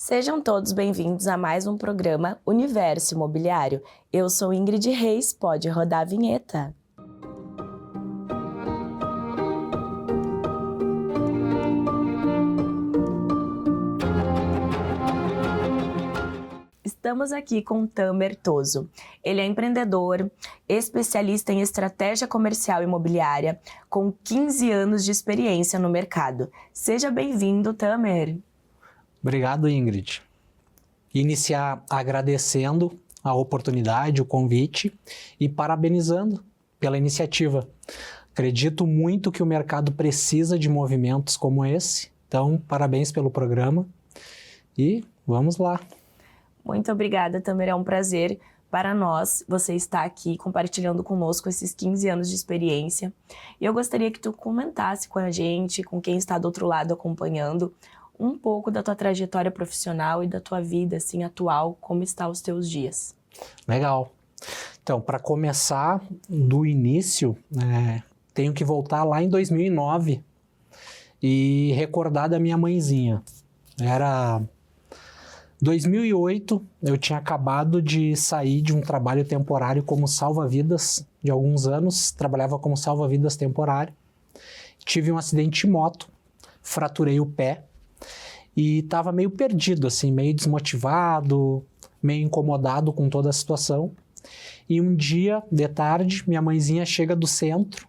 Sejam todos bem-vindos a mais um programa Universo Imobiliário. Eu sou Ingrid Reis, pode rodar a vinheta. Estamos aqui com Tamer Toso. Ele é empreendedor, especialista em estratégia comercial imobiliária, com 15 anos de experiência no mercado. Seja bem-vindo, Tamer. Obrigado, Ingrid. Iniciar agradecendo a oportunidade, o convite e parabenizando pela iniciativa. Acredito muito que o mercado precisa de movimentos como esse, então parabéns pelo programa e vamos lá. Muito obrigada, Tamer, é um prazer para nós você estar aqui compartilhando conosco esses 15 anos de experiência. E eu gostaria que tu comentasse com a gente, com quem está do outro lado acompanhando, um pouco da tua trajetória profissional e da tua vida assim, atual, como estão os teus dias. Legal. Então, para começar do início, tenho que voltar lá em 2009 e recordar da minha mãezinha. Era 2008, eu tinha acabado de sair de um trabalho temporário como salva-vidas de alguns anos, trabalhava como salva-vidas temporário. Tive um acidente de moto, fraturei o pé e estava meio perdido, assim, meio desmotivado, meio incomodado com toda a situação. E um dia, de tarde, minha mãezinha chega do centro,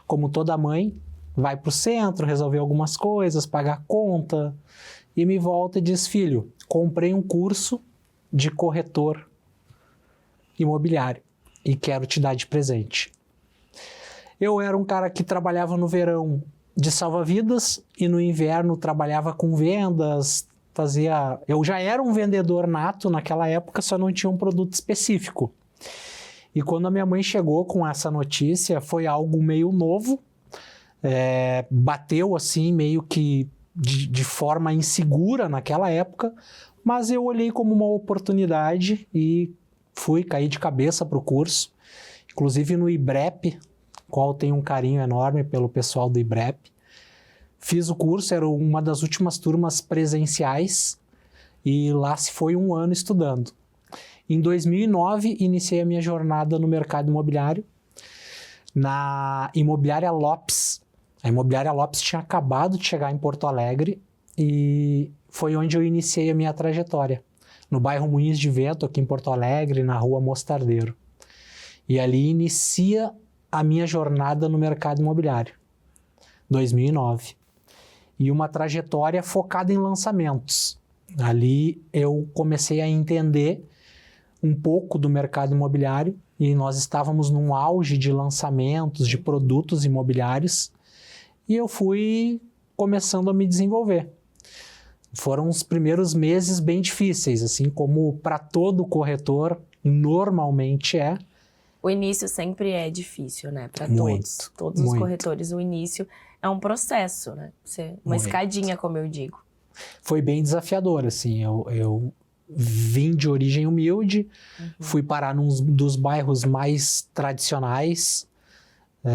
como toda mãe, vai para o centro resolver algumas coisas, pagar conta, e me volta e diz: filho, comprei um curso de corretor imobiliário e quero te dar de presente. Eu era um cara que trabalhava no verão de salva-vidas e no inverno trabalhava com vendas, eu já era um vendedor nato naquela época, só não tinha um produto específico. E quando a minha mãe chegou com essa notícia, foi algo meio novo, bateu assim meio que de forma insegura naquela época, mas eu olhei como uma oportunidade e caí de cabeça para o curso, inclusive no IBREP, qual tenho um carinho enorme pelo pessoal do IBREP. Fiz o curso, era uma das últimas turmas presenciais e lá se foi um ano estudando. Em 2009, iniciei a minha jornada no mercado imobiliário, na Imobiliária Lopes. A Imobiliária Lopes tinha acabado de chegar em Porto Alegre e foi onde eu iniciei a minha trajetória, no bairro Moinhos de Vento, aqui em Porto Alegre, na rua Mostardeiro. E ali inicia a minha jornada no mercado imobiliário, 2009. E uma trajetória focada em lançamentos. Ali eu comecei a entender um pouco do mercado imobiliário e nós estávamos num auge de lançamentos de produtos imobiliários e eu fui começando a me desenvolver. Foram os primeiros meses bem difíceis, assim como para todo corretor normalmente é. O início sempre é difícil, né? Para todos os corretores, o início é um processo, né? Uma escadinha, como eu digo. Foi bem desafiador, assim, eu vim de origem humilde, fui parar num dos bairros mais tradicionais,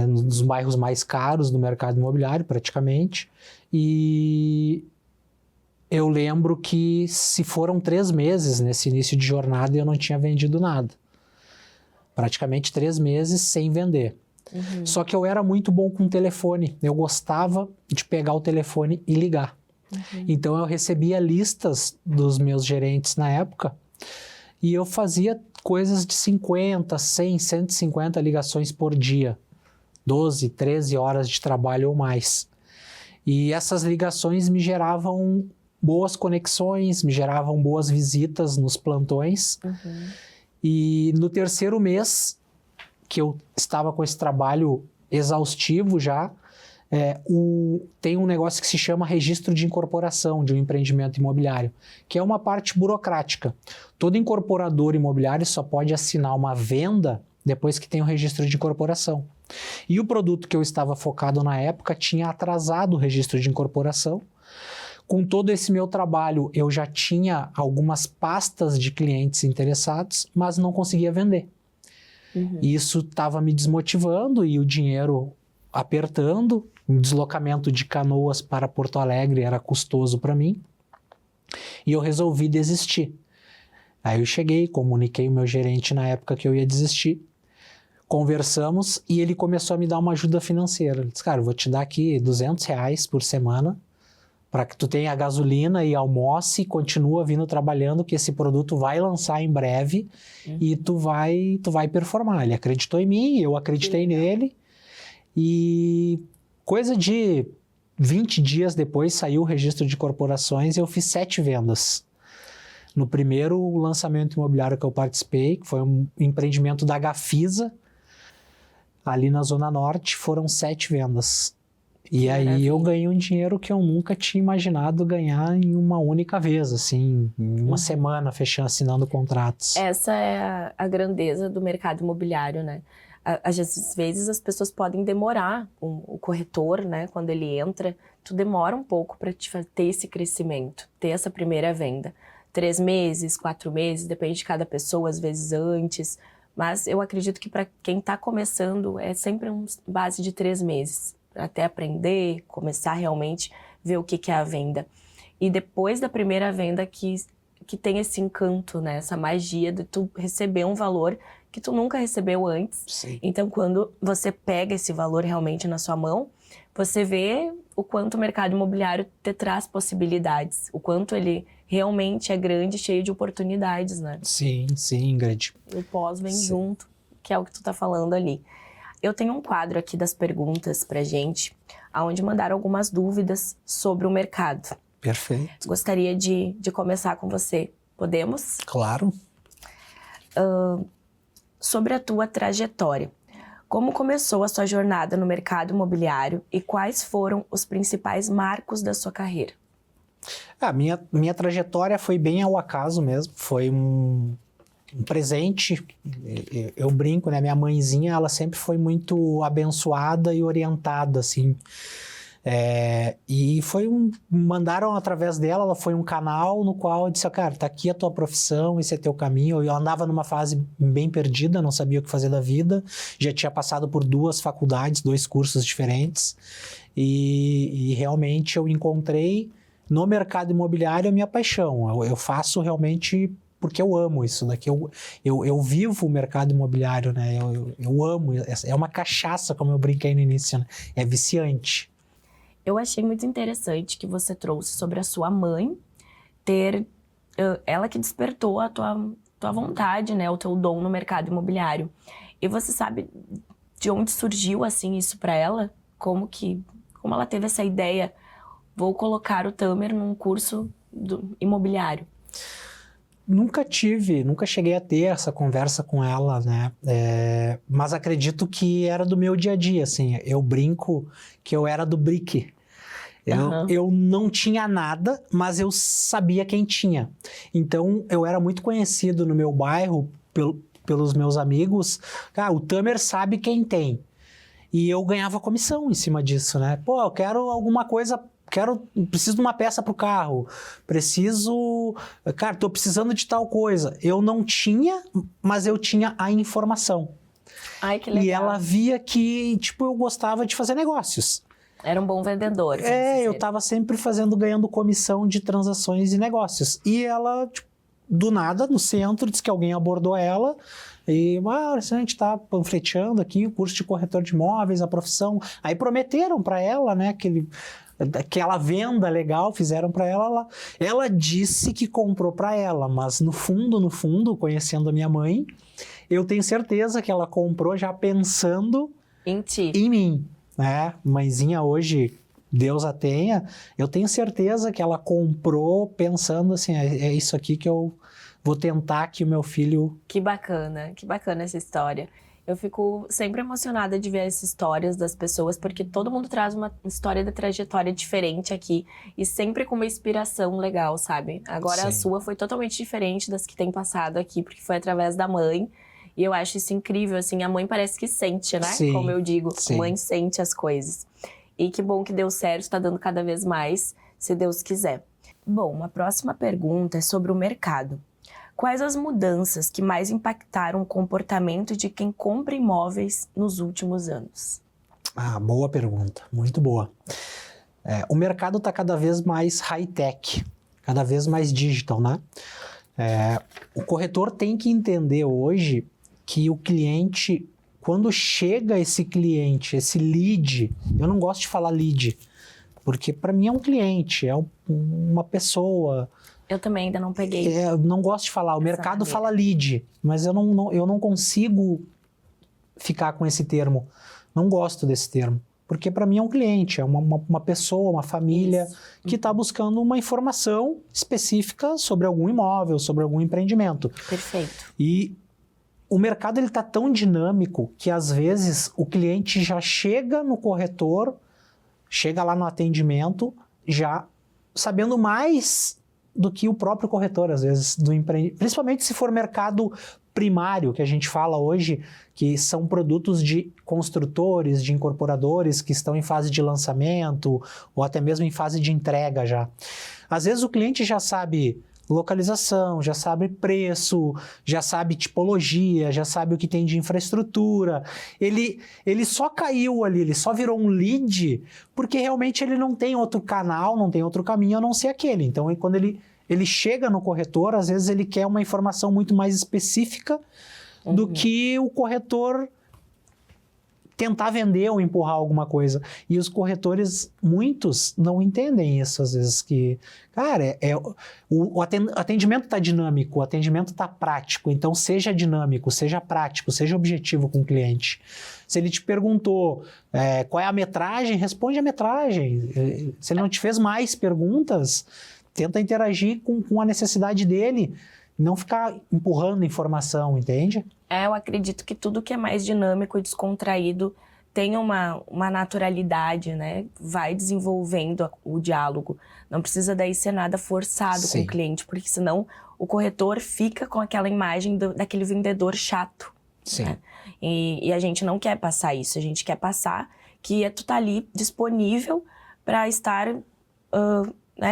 dos bairros mais caros do mercado imobiliário, praticamente, e eu lembro que se foram 3 meses nesse início de jornada e eu não tinha vendido nada. Praticamente 3 meses sem vender. Só que eu era muito bom com o telefone, eu gostava de pegar o telefone e ligar. Então eu recebia listas dos meus gerentes na época e eu fazia coisas de 50, 100, 150 ligações por dia. 12, 13 horas de trabalho ou mais. E essas ligações me geravam boas conexões, me geravam boas visitas nos plantões. E no 3º mês, que eu estava com esse trabalho exaustivo já, tem um negócio que se chama registro de incorporação de um empreendimento imobiliário, que é uma parte burocrática. Todo incorporador imobiliário só pode assinar uma venda depois que tem o registro de incorporação. E o produto que eu estava focado na época tinha atrasado o registro de incorporação. Com todo esse meu trabalho, eu já tinha algumas pastas de clientes interessados, mas não conseguia vender. E isso estava me desmotivando e o dinheiro apertando. O deslocamento de Canoas para Porto Alegre era custoso para mim. E eu resolvi desistir. Aí eu cheguei, comuniquei o meu gerente na época que eu ia desistir, conversamos e ele começou a me dar uma ajuda financeira. Ele disse, cara, eu vou te dar aqui R$ 200 por semana para que tu tenha gasolina e almoce e continua vindo trabalhando, que esse produto vai lançar em breve e tu vai performar. Ele acreditou em mim, eu acreditei nele e coisa de 20 dias depois saiu o registro de corporações e eu fiz 7 vendas. No primeiro lançamento imobiliário que eu participei, que foi um empreendimento da Gafisa, ali na Zona Norte, foram 7 vendas. E aí eu ganhei um dinheiro que eu nunca tinha imaginado ganhar em uma única vez, assim, em uma semana, assinando contratos. Essa é a grandeza do mercado imobiliário, né? Às vezes as pessoas podem demorar, o corretor, né, quando ele entra, tu demora um pouco para ter esse crescimento, ter essa primeira venda. 3 meses, 4 meses, depende de cada pessoa, às vezes antes. Mas eu acredito que para quem está começando, é sempre uma base de 3 meses. Até aprender, começar realmente ver o que é a venda. E depois da primeira venda que tem esse encanto, né? Essa magia de tu receber um valor que tu nunca recebeu antes. Sim. Então, quando você pega esse valor realmente na sua mão, você vê o quanto o mercado imobiliário te traz possibilidades, o quanto ele realmente é grande, cheio de oportunidades, né? Sim, Ingrid. E o pós vem junto, que é o que tu tá falando ali. Eu tenho um quadro aqui das perguntas pra gente, onde mandaram algumas dúvidas sobre o mercado. Perfeito. Gostaria de começar com você. Podemos? Claro. Sobre a tua trajetória. Como começou a sua jornada no mercado imobiliário e quais foram os principais marcos da sua carreira? A minha trajetória foi bem ao acaso mesmo, foi um presente. Eu brinco, né? Minha mãezinha, ela sempre foi muito abençoada e orientada, assim. E mandaram através dela, ela foi um canal no qual eu disse, cara, tá aqui a tua profissão, esse é teu caminho. Eu andava numa fase bem perdida, não sabia o que fazer da vida, já tinha passado por 2 faculdades, 2 cursos diferentes, e realmente eu encontrei no mercado imobiliário a minha paixão. Eu faço realmente porque eu amo isso daqui, eu vivo o mercado imobiliário, né? Eu amo, é uma cachaça, como eu brinquei no início, né? É viciante. Eu achei muito interessante que você trouxe sobre a sua mãe ela que despertou a tua vontade, né, o teu dom no mercado imobiliário. E você sabe de onde surgiu assim isso para ela? Como ela teve essa ideia? Vou colocar o Tamer num curso imobiliário. Nunca cheguei a ter essa conversa com ela, né? Mas acredito que era do meu dia a dia, assim. Eu brinco que eu era do brick. Eu não tinha nada, mas eu sabia quem tinha. Então, eu era muito conhecido no meu bairro pelos meus amigos. O Tamer sabe quem tem. E eu ganhava comissão em cima disso, né? Pô, eu quero alguma coisa... Preciso de uma peça pro carro, tô precisando de tal coisa. Eu não tinha, mas eu tinha a informação. Ai, que legal. E ela via que, eu gostava de fazer negócios. Era um bom vendedor. Eu tava sempre ganhando comissão de transações e negócios. E ela, do nada, no centro, disse que alguém abordou ela e, a gente tá panfleteando aqui o curso de corretor de imóveis, a profissão. Aí prometeram para ela, né, aquela venda legal, fizeram para ela. Ela disse que comprou para ela, mas no fundo, conhecendo a minha mãe, eu tenho certeza que ela comprou já pensando em mim, né? Mãezinha hoje, Deus a tenha, eu tenho certeza que ela comprou pensando assim, é isso aqui que eu vou tentar que o meu filho... Que bacana essa história. Eu fico sempre emocionada de ver essas histórias das pessoas, porque todo mundo traz uma história da trajetória diferente aqui e sempre com uma inspiração legal, sabe? Agora, a sua foi totalmente diferente das que tem passado aqui, porque foi através da mãe. E eu acho isso incrível, assim, a mãe parece que sente, né? Sim, como eu digo, sim. A mãe sente as coisas. E que bom que deu certo, tá dando cada vez mais, se Deus quiser. Bom, a próxima pergunta é sobre o mercado. Quais as mudanças que mais impactaram o comportamento de quem compra imóveis nos últimos anos? Boa pergunta, muito boa. O mercado está cada vez mais high-tech. cada vez mais digital, né? O corretor tem que entender hoje que o cliente, quando chega esse cliente, esse lead, eu não gosto de falar lead, porque para mim é um cliente, uma pessoa. Eu também ainda não peguei. Eu não gosto de falar, o mercado fala lead, mas eu não consigo ficar com esse termo. Não gosto desse termo. Porque para mim é um cliente, é uma pessoa, uma família que está buscando uma informação específica sobre algum imóvel, sobre algum empreendimento. Perfeito. E o mercado está tão dinâmico que às vezes o cliente já chega no corretor, chega lá no atendimento, já sabendo mais do que o próprio corretor, às vezes, principalmente se for mercado primário, que a gente fala hoje, que são produtos de construtores, de incorporadores que estão em fase de lançamento ou até mesmo em fase de entrega já. Às vezes o cliente já sabe localização, já sabe preço, já sabe tipologia, já sabe o que tem de infraestrutura. Ele só caiu ali, ele só virou um lead porque realmente ele não tem outro canal, não tem outro caminho a não ser aquele. Então, quando ele chega no corretor, às vezes ele quer uma informação muito mais específica do que o corretor tentar vender ou empurrar alguma coisa. E os corretores, muitos, não entendem isso, às vezes, que, cara, o atendimento está dinâmico, o atendimento está prático, então seja dinâmico, seja prático, seja objetivo com o cliente. Se ele te perguntou qual é a metragem, responde a metragem. Se ele não te fez mais perguntas, tenta interagir com a necessidade dele, não ficar empurrando informação, entende? Eu acredito que tudo que é mais dinâmico e descontraído tem uma naturalidade, né? Vai desenvolvendo o diálogo. Não precisa daí ser nada forçado com o cliente, porque senão o corretor fica com aquela imagem daquele vendedor chato. Sim. Né? E a gente não quer passar isso, a gente quer passar que tu tá ali disponível para estar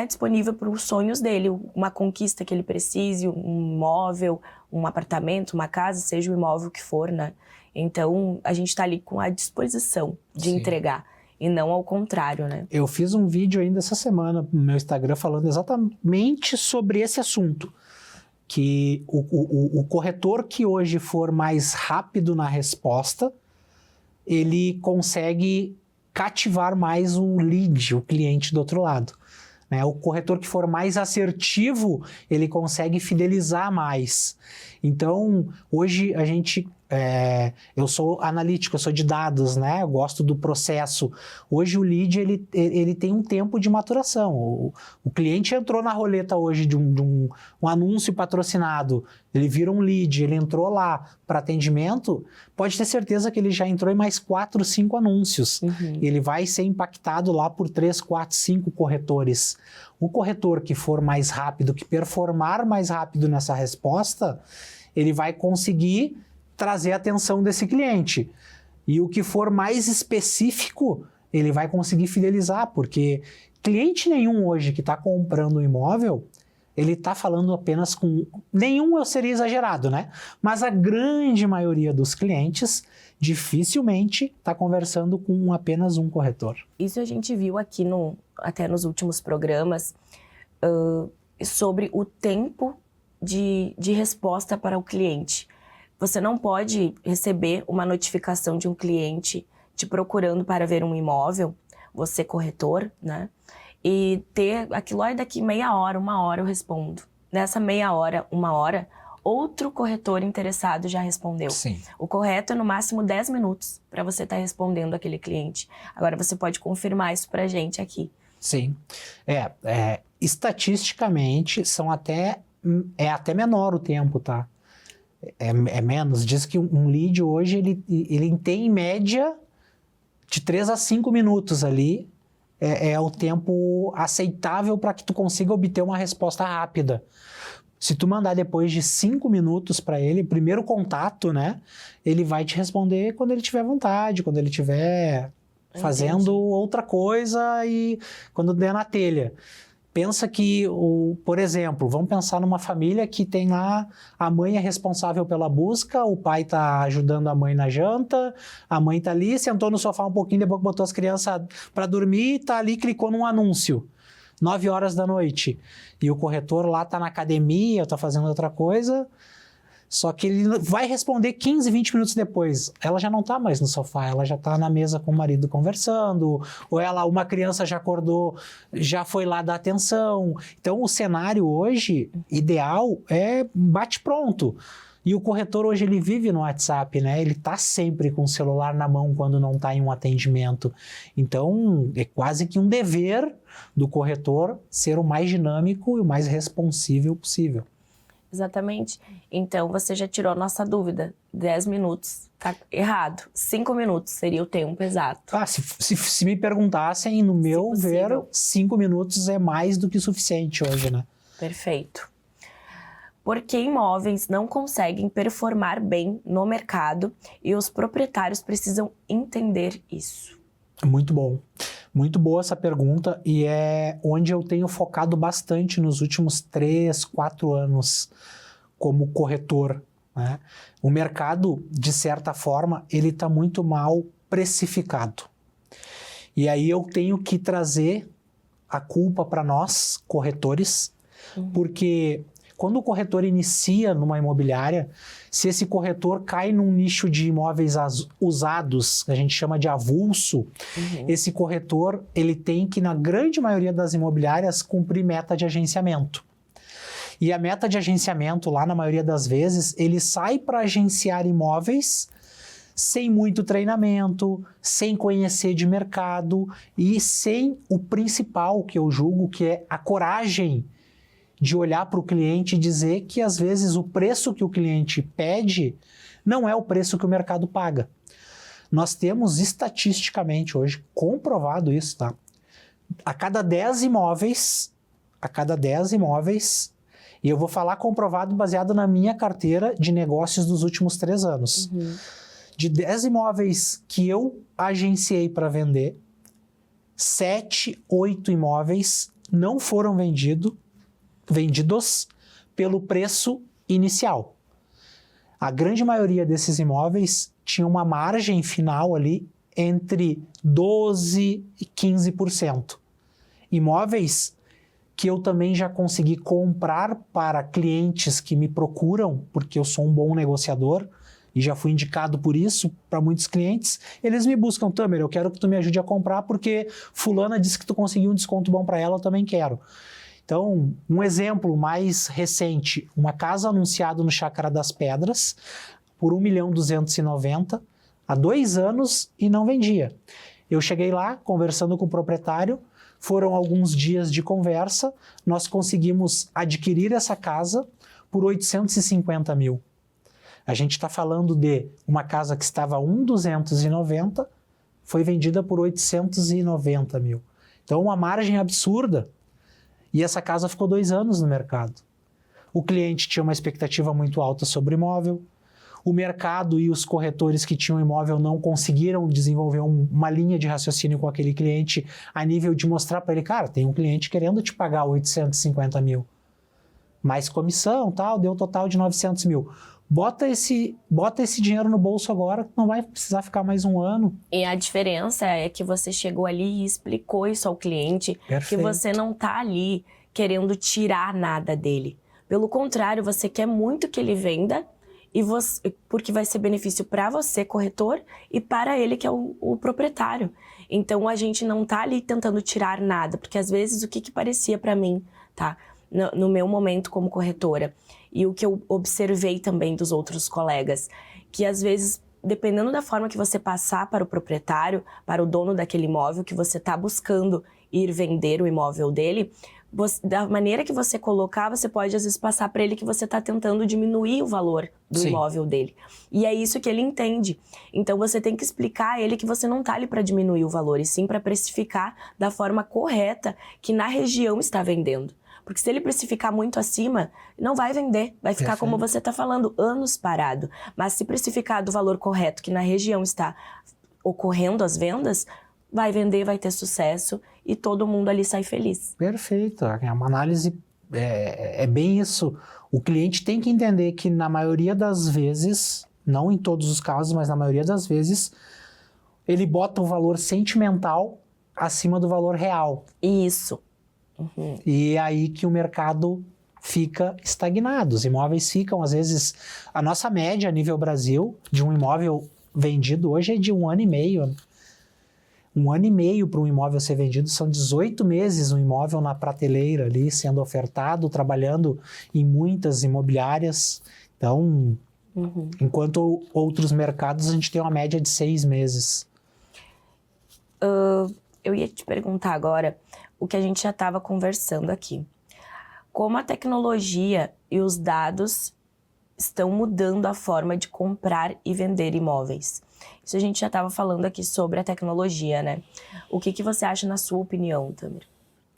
disponível para os sonhos dele, uma conquista que ele precise, um imóvel, um apartamento, uma casa, seja o imóvel que for, né? Então, a gente está ali com a disposição de entregar, e não ao contrário, né? Eu fiz um vídeo ainda essa semana no meu Instagram falando exatamente sobre esse assunto, que o corretor que hoje for mais rápido na resposta, ele consegue cativar mais o lead, o cliente do outro lado. O corretor que for mais assertivo, ele consegue fidelizar mais. Então, hoje a gente... eu sou analítico, eu sou de dados, né? Eu gosto do processo. Hoje o lead, ele tem um tempo de maturação. O cliente entrou na roleta hoje de um anúncio patrocinado, ele vira um lead, ele entrou lá para atendimento, pode ter certeza que ele já entrou em mais 4, 5 anúncios. Ele vai ser impactado lá por 3, 4, 5 corretores. O corretor que for mais rápido, que performar mais rápido nessa resposta, ele vai conseguir trazer a atenção desse cliente. E o que for mais específico, ele vai conseguir fidelizar, porque cliente nenhum hoje que está comprando um imóvel, ele está falando apenas com... Nenhum eu seria exagerado, né? Mas a grande maioria dos clientes dificilmente está conversando com apenas um corretor. Isso a gente viu aqui até nos últimos programas sobre o tempo de resposta para o cliente. Você não pode receber uma notificação de um cliente te procurando para ver um imóvel, você corretor, né? E ter aquilo, daqui meia hora, 1 hora eu respondo. Nessa meia hora, 1 hora, outro corretor interessado já respondeu. Sim. O correto é no máximo 10 minutos para você estar respondendo aquele cliente. Agora você pode confirmar isso pra gente aqui. Sim. Estatisticamente, é até menor o tempo, tá? É menos. Diz que um lead hoje, ele tem em média de 3 a 5 minutos ali. É o tempo aceitável para que tu consiga obter uma resposta rápida. Se tu mandar depois de 5 minutos para ele, primeiro contato, né? Ele vai te responder quando ele tiver vontade, quando ele tiver fazendo outra coisa e quando der na telha. Pensa que, por exemplo, vamos pensar numa família que tem lá, a mãe é responsável pela busca, o pai está ajudando a mãe na janta, a mãe está ali, sentou no sofá um pouquinho, depois botou as crianças para dormir, está ali, clicou num anúncio. 9 horas da noite, e o corretor lá está na academia, está fazendo outra coisa, só que ele vai responder 15, 20 minutos depois. Ela já não está mais no sofá, ela já está na mesa com o marido conversando, ou uma criança já acordou, já foi lá dar atenção. Então, o cenário hoje, ideal, é bate-pronto. E o corretor hoje, ele vive no WhatsApp, né? Ele está sempre com o celular na mão quando não está em um atendimento. Então, é quase que um dever do corretor ser o mais dinâmico e o mais responsível possível. Exatamente. Então, você já tirou a nossa dúvida. 10 minutos, tá errado. 5 minutos seria o tempo exato. Se me perguntassem, no meu ver, 5 minutos é mais do que suficiente hoje, né? Perfeito. Por que imóveis não conseguem performar bem no mercado e os proprietários precisam entender isso? Muito bom. Muito boa essa pergunta e é onde eu tenho focado bastante nos últimos 3, 4 anos como corretor, né? O mercado, de certa forma, ele está muito mal precificado. E aí eu tenho que trazer a culpa para nós, corretores, porque quando o corretor inicia numa imobiliária, se esse corretor cai num nicho de imóveis usados, que a gente chama de avulso, esse corretor, ele tem que, na grande maioria das imobiliárias, cumprir meta de agenciamento. E a meta de agenciamento, lá na maioria das vezes, ele sai para agenciar imóveis sem muito treinamento, sem conhecer de mercado e sem o principal que eu julgo, que é a coragem de olhar para o cliente e dizer que, às vezes, o preço que o cliente pede não é o preço que o mercado paga. Nós temos, estatisticamente, hoje, comprovado isso, tá? A cada 10 imóveis, e eu vou falar comprovado baseado na minha carteira de negócios dos últimos 3 anos. De 10 imóveis que eu agenciei para vender, 7, 8 imóveis não foram vendidos pelo preço inicial. A grande maioria desses imóveis tinha uma margem final ali entre 12% e 15%. Imóveis que eu também já consegui comprar para clientes que me procuram, porque eu sou um bom negociador e já fui indicado por isso para muitos clientes. Eles me buscam: Tâmer, eu quero que tu me ajude a comprar porque fulana disse que tu conseguiu um desconto bom para ela, eu também quero. Então, um exemplo mais recente, uma casa anunciada no Chácara das Pedras por 1.290.000 há 2 anos e não vendia. Eu cheguei lá, conversando com o proprietário, foram alguns dias de conversa, nós conseguimos adquirir essa casa por 850 mil. A gente está falando de uma casa que estava 1.290, foi vendida por 890 mil. Então, uma margem absurda. E essa casa ficou 2 anos no mercado. O cliente tinha uma expectativa muito alta sobre o imóvel. O mercado e os corretores que tinham imóvel não conseguiram desenvolver uma linha de raciocínio com aquele cliente a nível de mostrar para ele: cara, tem um cliente querendo te pagar 850 mil. Mais comissão, tal, deu um total de 900 mil. Bota esse dinheiro no bolso agora, não vai precisar ficar mais 1 ano. E a diferença é que você chegou ali e explicou isso ao cliente. Perfeito. Que você não tá ali querendo tirar nada dele. Pelo contrário, você quer muito que ele venda, porque vai ser benefício para você, corretor, e para ele, que é o proprietário. Então, a gente não tá ali tentando tirar nada, porque às vezes o que parecia para mim, tá? No meu momento como corretora, e o que eu observei também dos outros colegas, que às vezes, dependendo da forma que você passar para o proprietário, para o dono daquele imóvel, que você está buscando ir vender o imóvel dele, da maneira que você colocar, você pode às vezes passar para ele que você está tentando diminuir o valor do Sim. imóvel dele. E é isso que ele entende. Então você tem que explicar a ele que você não está ali para diminuir o valor, e sim para precificar da forma correta que na região está vendendo. Porque se ele precificar muito acima, não vai vender. Vai ficar, como você está falando, anos parado. Mas se precificar do valor correto que na região está ocorrendo as vendas, vai vender, vai ter sucesso e todo mundo ali sai feliz. Perfeito. É uma análise, é bem isso. O cliente tem que entender que na maioria das vezes, não em todos os casos, mas na maioria das vezes, ele bota o valor sentimental acima do valor real. Isso. E é aí que o mercado fica estagnado. Os imóveis ficam, às vezes, a nossa média a nível Brasil de um imóvel vendido hoje é de 1 ano e meio. 1 ano e meio para um imóvel ser vendido, são 18 meses um imóvel na prateleira ali, sendo ofertado, trabalhando em muitas imobiliárias. Então, enquanto outros mercados, a gente tem uma média de 6 meses. Eu ia te perguntar agora o que a gente já estava conversando aqui. Como a tecnologia e os dados estão mudando a forma de comprar e vender imóveis. Isso a gente já estava falando aqui sobre a tecnologia, né? O que você acha na sua opinião, Tamir?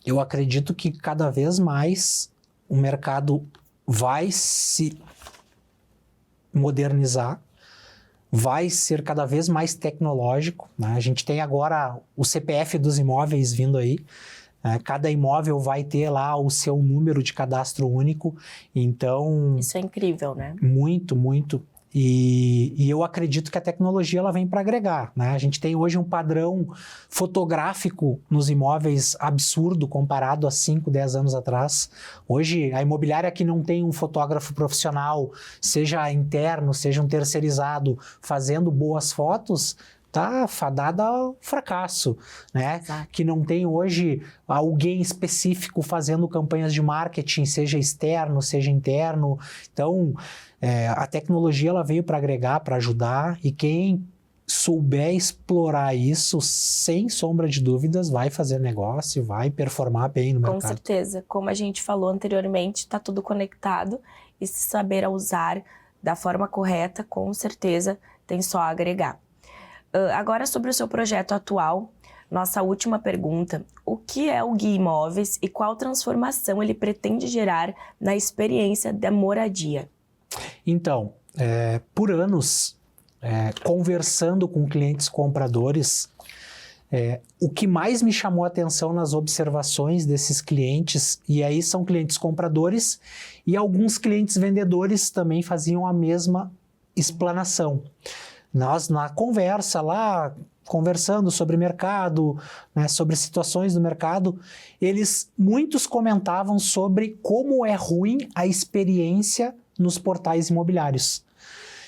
Eu acredito que cada vez mais o mercado vai se modernizar, vai ser cada vez mais tecnológico, né? A gente tem agora o CPF dos imóveis vindo aí. Cada imóvel vai ter lá o seu número de cadastro único, então... Isso é incrível, né? Muito, muito. E eu acredito que a tecnologia ela vem para agregar, né? A gente tem hoje um padrão fotográfico nos imóveis absurdo comparado a 5, 10 anos atrás. Hoje, a imobiliária que não tem um fotógrafo profissional, seja interno, seja um terceirizado, fazendo boas fotos, tá fadada ao fracasso, né? Exato. Que não tem hoje alguém específico fazendo campanhas de marketing, seja externo, seja interno. Então, a tecnologia ela veio para agregar, para ajudar, e quem souber explorar isso, sem sombra de dúvidas, vai fazer negócio, vai performar bem no mercado. Com certeza. Como a gente falou anteriormente, está tudo conectado, e se saber usar da forma correta, com certeza tem só a agregar. Agora, sobre o seu projeto atual, nossa última pergunta: o que é o Guia Imóveis e qual transformação ele pretende gerar na experiência da moradia? Então, por anos, conversando com clientes compradores, o que mais me chamou a atenção nas observações desses clientes, e aí são clientes compradores, e alguns clientes vendedores também faziam a mesma explanação. Nós, na conversa lá, conversando sobre mercado, né, sobre situações do mercado, muitos comentavam sobre como é ruim a experiência nos portais imobiliários.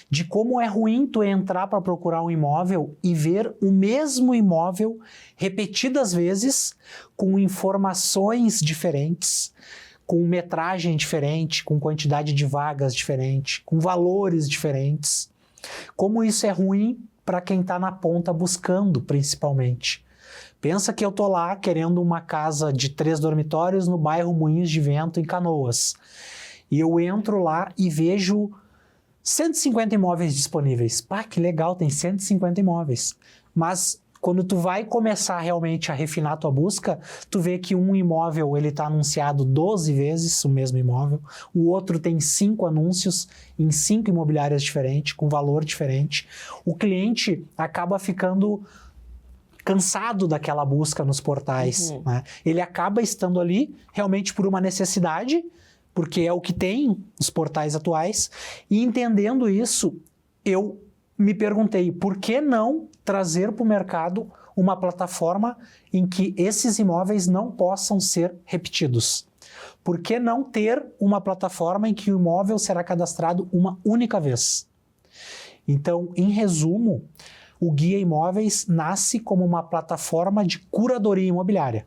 De como é ruim tu entrar para procurar um imóvel e ver o mesmo imóvel repetidas vezes, com informações diferentes, com metragem diferente, com quantidade de vagas diferente, com valores diferentes. Como isso é ruim para quem está na ponta buscando, principalmente. Pensa que eu estou lá querendo uma casa de 3 dormitórios no bairro Moinhos de Vento, em Canoas. E eu entro lá e vejo 150 imóveis disponíveis. Pá, que legal, tem 150 imóveis. Mas quando tu vai começar realmente a refinar a tua busca, tu vê que um imóvel ele está anunciado 12 vezes, o mesmo imóvel, o outro tem 5 anúncios em 5 imobiliárias diferentes, com valor diferente. O cliente acaba ficando cansado daquela busca nos portais, né? Ele acaba estando ali realmente por uma necessidade, porque é o que tem os portais atuais, e entendendo isso, eu me perguntei, por que não trazer para o mercado uma plataforma em que esses imóveis não possam ser repetidos? Por que não ter uma plataforma em que o imóvel será cadastrado uma única vez? Então, em resumo, o Guia Imóveis nasce como uma plataforma de curadoria imobiliária.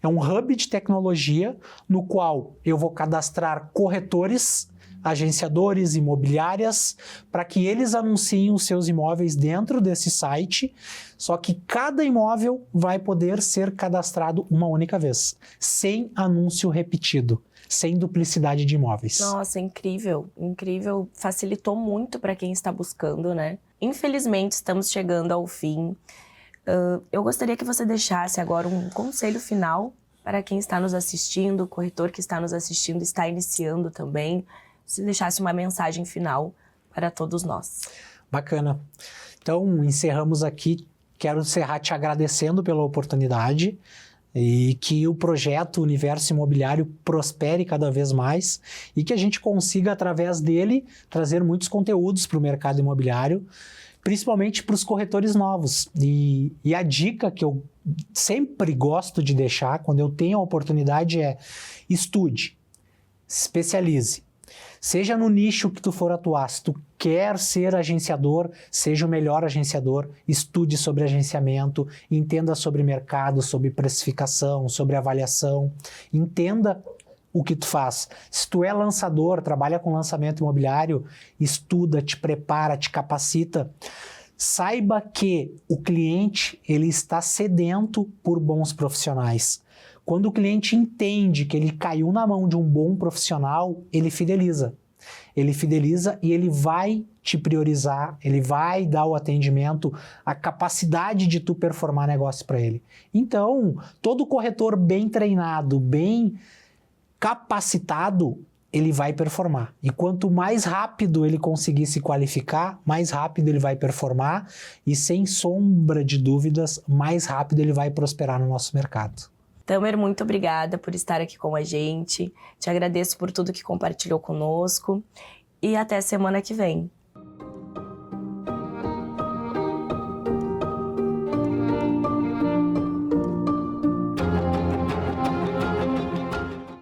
É um hub de tecnologia no qual eu vou cadastrar corretores, agenciadores, imobiliárias, para que eles anunciem os seus imóveis dentro desse site, só que cada imóvel vai poder ser cadastrado uma única vez, sem anúncio repetido, sem duplicidade de imóveis. Nossa, incrível, incrível. Facilitou muito para quem está buscando, né? Infelizmente, estamos chegando ao fim. Eu gostaria que você deixasse agora um conselho final para quem está nos assistindo, o corretor que está nos assistindo, está iniciando também. Se deixasse uma mensagem final para todos nós. Bacana. Então, encerramos aqui. Quero encerrar te agradecendo pela oportunidade e que o projeto Universo Imobiliário prospere cada vez mais e que a gente consiga, através dele, trazer muitos conteúdos para o mercado imobiliário, principalmente para os corretores novos. E a dica que eu sempre gosto de deixar, quando eu tenho a oportunidade, é estude, se especialize. Seja no nicho que tu for atuar, se tu quer ser agenciador, seja o melhor agenciador, estude sobre agenciamento, entenda sobre mercado, sobre precificação, sobre avaliação, entenda o que tu faz. Se tu é lançador, trabalha com lançamento imobiliário, estuda, te prepara, te capacita. Saiba que o cliente, ele está sedento por bons profissionais. Quando o cliente entende que ele caiu na mão de um bom profissional, ele fideliza. Ele fideliza e ele vai te priorizar, ele vai dar o atendimento, a capacidade de tu performar negócio para ele. Então, todo corretor bem treinado, bem capacitado, ele vai performar. E quanto mais rápido ele conseguir se qualificar, mais rápido ele vai performar e, sem sombra de dúvidas, mais rápido ele vai prosperar no nosso mercado. Tamer, muito obrigada por estar aqui com a gente. Te agradeço por tudo que compartilhou conosco. E até semana que vem.